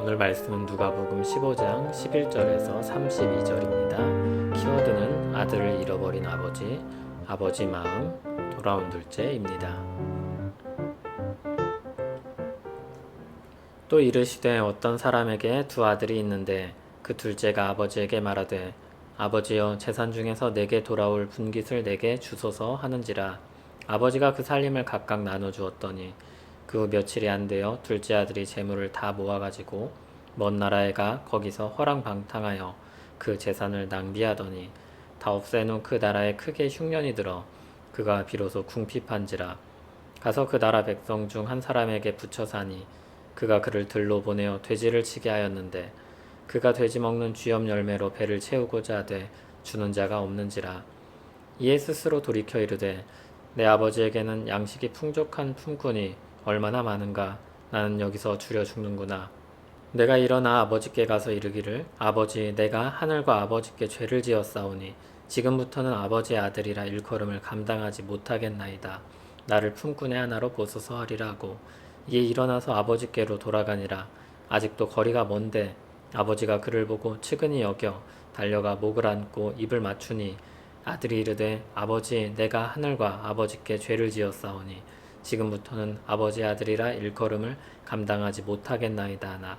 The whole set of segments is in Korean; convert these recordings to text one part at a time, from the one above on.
오늘 말씀은 누가복음 15장 11절에서 32절입니다. 키워드는 아들을 잃어버린 아버지, 아버지 마음, 돌아온 둘째입니다. 또 이르시되 어떤 사람에게 두 아들이 있는데 그 둘째가 아버지에게 말하되 아버지여 재산 중에서 내게 돌아올 분깃을 내게 주소서 하는지라. 아버지가 그 살림을 각각 나눠 주었더니 그 후 며칠이 안 되어 둘째 아들이 재물을 다 모아가지고 먼 나라에 가 거기서 허랑방탕하여 그 재산을 낭비하더니 다 없앤 후 그 나라에 크게 흉년이 들어 그가 비로소 궁핍한지라. 가서 그 나라 백성 중 한 사람에게 붙여 사니 그가 그를 들로 보내어 돼지를 치게 하였는데 그가 돼지 먹는 쥐염 열매로 배를 채우고자 하되 주는 자가 없는지라. 이에 스스로 돌이켜 이르되 내 아버지에게는 양식이 풍족한 품꾼이 얼마나 많은가. 나는 여기서 줄여 죽는구나. 내가 일어나 아버지께 가서 이르기를 아버지 내가 하늘과 아버지께 죄를 지었사오니 지금부터는 아버지의 아들이라 일컬음을 감당하지 못하겠나이다. 나를 품꾼의 하나로 보소서 하리라 하고 이에 일어나서 아버지께로 돌아가니라. 아직도 거리가 먼데 아버지가 그를 보고 측은히 여겨 달려가 목을 안고 입을 맞추니 아들이 이르되 아버지 내가 하늘과 아버지께 죄를 지었사오니 지금부터는 아버지의 아들이라 일컬음을 감당하지 못하겠나이다 하나.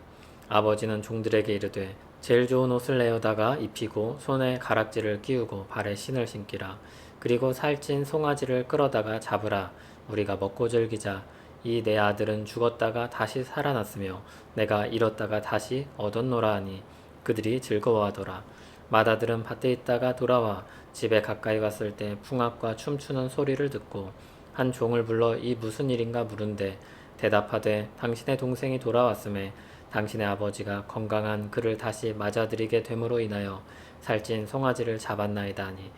아버지는 종들에게 이르되 제일 좋은 옷을 내어다가 입히고 손에 가락지를 끼우고 발에 신을 신기라. 그리고 살찐 송아지를 끌어다가 잡으라. 우리가 먹고 즐기자. 이 내 아들은 죽었다가 다시 살아났으며 내가 잃었다가 다시 얻었노라 하니 그들이 즐거워하더라. 맏아들은 밭에 있다가 돌아와 집에 가까이 갔을 때 풍악과 춤추는 소리를 듣고 한 종을 불러 이 무슨 일인가 물은데 대답하되 당신의 동생이 돌아왔음에 당신의 아버지가 건강한 그를 다시 맞아들이게 됨으로 인하여 살찐 송아지를 잡았나이다 하니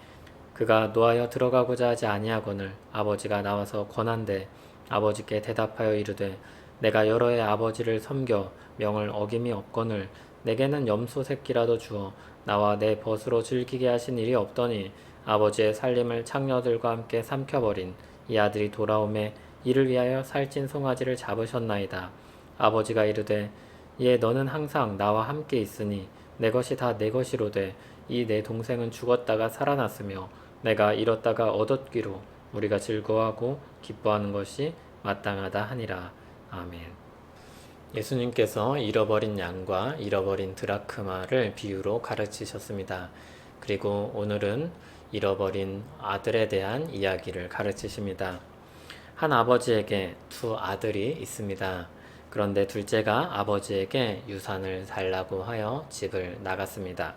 그가 노하여 들어가고자 하지 아니하거늘 아버지가 나와서 권한대 아버지께 대답하여 이르되 내가 여러 해 아버지를 섬겨 명을 어김이 없거늘 내게는 염소 새끼라도 주어 나와 내 벗으로 즐기게 하신 일이 없더니 아버지의 살림을 창녀들과 함께 삼켜버린 이 아들이 돌아오매 이를 위하여 살찐 송아지를 잡으셨나이다. 아버지가 이르되 예 너는 항상 나와 함께 있으니 내 것이 다 내 것이로되 이 내 동생은 죽었다가 살아났으며 내가 잃었다가 얻었기로 우리가 즐거워하고 기뻐하는 것이 마땅하다 하니라. 아멘. 예수님께서 잃어버린 양과 잃어버린 드라크마를 비유로 가르치셨습니다. 그리고 오늘은 잃어버린 아들에 대한 이야기를 가르치십니다. 한 아버지에게 두 아들이 있습니다. 그런데 둘째가 아버지에게 유산을 달라고 하여 집을 나갔습니다.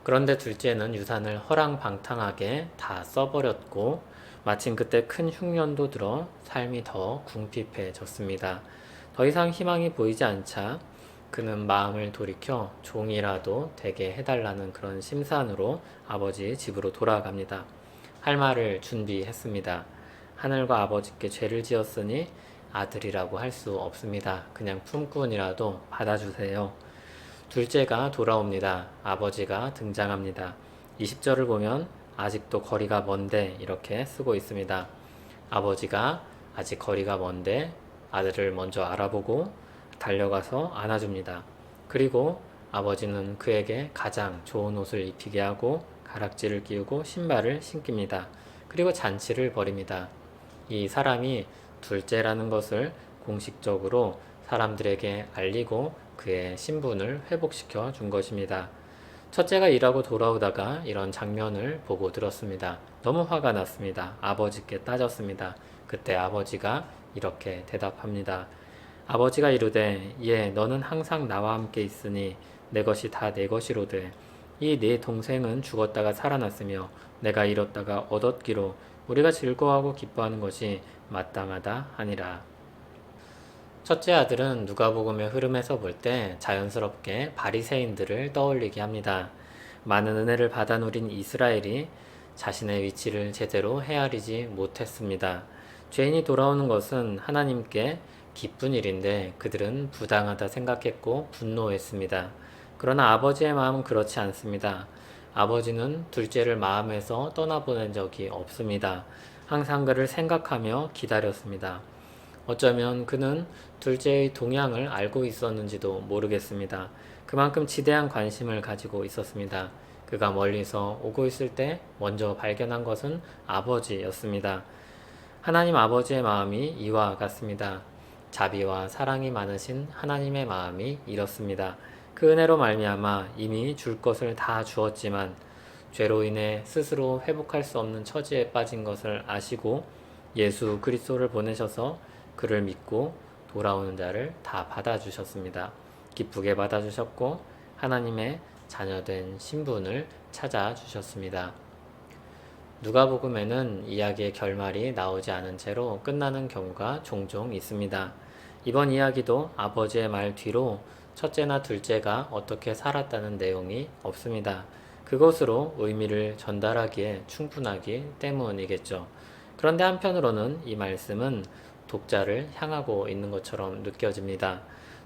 그런데 둘째는 유산을 허랑방탕하게 다 써버렸고 마침 그때 큰 흉년도 들어 삶이 더 궁핍해졌습니다. 더 이상 희망이 보이지 않자 그는 마음을 돌이켜 종이라도 되게 해달라는 그런 심산으로 아버지 집으로 돌아갑니다. 할 말을 준비했습니다. 하늘과 아버지께 죄를 지었으니 아들이라고 할 수 없습니다. 그냥 품꾼이라도 받아주세요. 둘째가 돌아옵니다. 아버지가 등장합니다. 20절을 보면 아직도 거리가 먼데 이렇게 쓰고 있습니다. 아버지가 아직 거리가 먼데 아들을 먼저 알아보고 달려가서 안아줍니다. 그리고 아버지는 그에게 가장 좋은 옷을 입히게 하고 가락지를 끼우고 신발을 신깁니다. 그리고 잔치를 벌입니다. 이 사람이 둘째라는 것을 공식적으로 사람들에게 알리고 그의 신분을 회복시켜 준 것입니다. 첫째가 일하고 돌아오다가 이런 장면을 보고 들었습니다. 너무 화가 났습니다. 아버지께 따졌습니다. 그때 아버지가 이렇게 대답합니다. 아버지가 이르되 예 너는 항상 나와 함께 있으니 내 것이 다 내 것이로되 이 네 동생은 죽었다가 살아났으며 내가 잃었다가 얻었기로 우리가 즐거워하고 기뻐하는 것이 마땅하다 하니라. 첫째 아들은 누가복음의 흐름에서 볼 때 자연스럽게 바리새인들을 떠올리게 합니다. 많은 은혜를 받아 누린 이스라엘이 자신의 위치를 제대로 헤아리지 못했습니다. 죄인이 돌아오는 것은 하나님께 기쁜 일인데 그들은 부당하다 생각했고 분노했습니다. 그러나 아버지의 마음은 그렇지 않습니다. 아버지는 둘째를 마음에서 떠나보낸 적이 없습니다. 항상 그를 생각하며 기다렸습니다. 어쩌면 그는 둘째의 동향을 알고 있었는지도 모르겠습니다. 그만큼 지대한 관심을 가지고 있었습니다. 그가 멀리서 오고 있을 때 먼저 발견한 것은 아버지였습니다. 하나님 아버지의 마음이 이와 같습니다. 자비와 사랑이 많으신 하나님의 마음이 이렇습니다. 그 은혜로 말미암아 이미 줄 것을 다 주었지만 죄로 인해 스스로 회복할 수 없는 처지에 빠진 것을 아시고 예수 그리스도를 보내셔서 그를 믿고 돌아오는 자를 다 받아주셨습니다. 기쁘게 받아주셨고 하나님의 자녀된 신분을 찾아주셨습니다. 누가복음에는 이야기의 결말이 나오지 않은 채로 끝나는 경우가 종종 있습니다. 이번 이야기도 아버지의 말 뒤로 첫째나 둘째가 어떻게 살았다는 내용이 없습니다. 그것으로 의미를 전달하기에 충분하기 때문이겠죠. 그런데 한편으로는 이 말씀은 독자를 향하고 있는 것처럼 느껴집니다.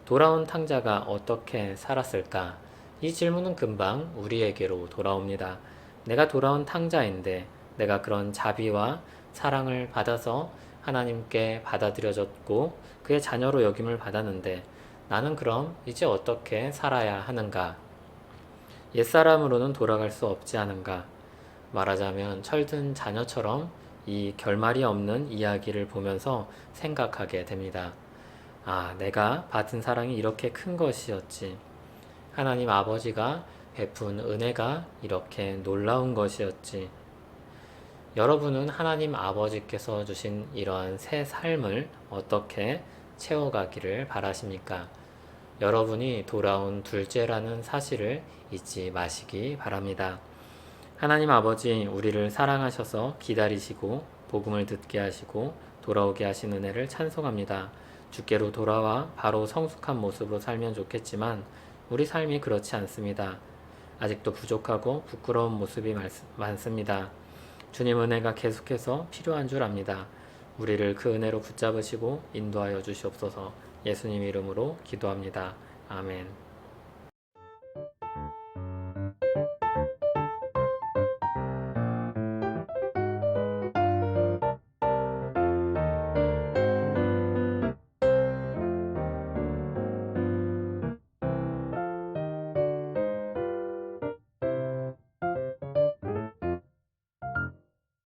돌아온 탕자가 어떻게 살았을까? 이 질문은 금방 우리에게로 돌아옵니다. 내가 돌아온 탕자인데 내가 그런 자비와 사랑을 받아서 하나님께 받아들여졌고 그의 자녀로 여김을 받았는데 나는 그럼 이제 어떻게 살아야 하는가? 옛사람으로는 돌아갈 수 없지 않은가? 말하자면 철든 자녀처럼 이 결말이 없는 이야기를 보면서 생각하게 됩니다. 아, 내가 받은 사랑이 이렇게 큰 것이었지. 하나님 아버지가 베푼 은혜가 이렇게 놀라운 것이었지. 여러분은 하나님 아버지께서 주신 이러한 새 삶을 어떻게 채워가기를 바라십니까? 여러분이 돌아온 둘째라는 사실을 잊지 마시기 바랍니다. 하나님 아버지, 우리를 사랑하셔서 기다리시고 복음을 듣게 하시고 돌아오게 하신 은혜를 찬송합니다. 주께로 돌아와 바로 성숙한 모습으로 살면 좋겠지만 우리 삶이 그렇지 않습니다. 아직도 부족하고 부끄러운 모습이 많습니다. 주님 은혜가 계속해서 필요한 줄 압니다. 우리를 그 은혜로 붙잡으시고 인도하여 주시옵소서. 예수님 이름으로 기도합니다. 아멘.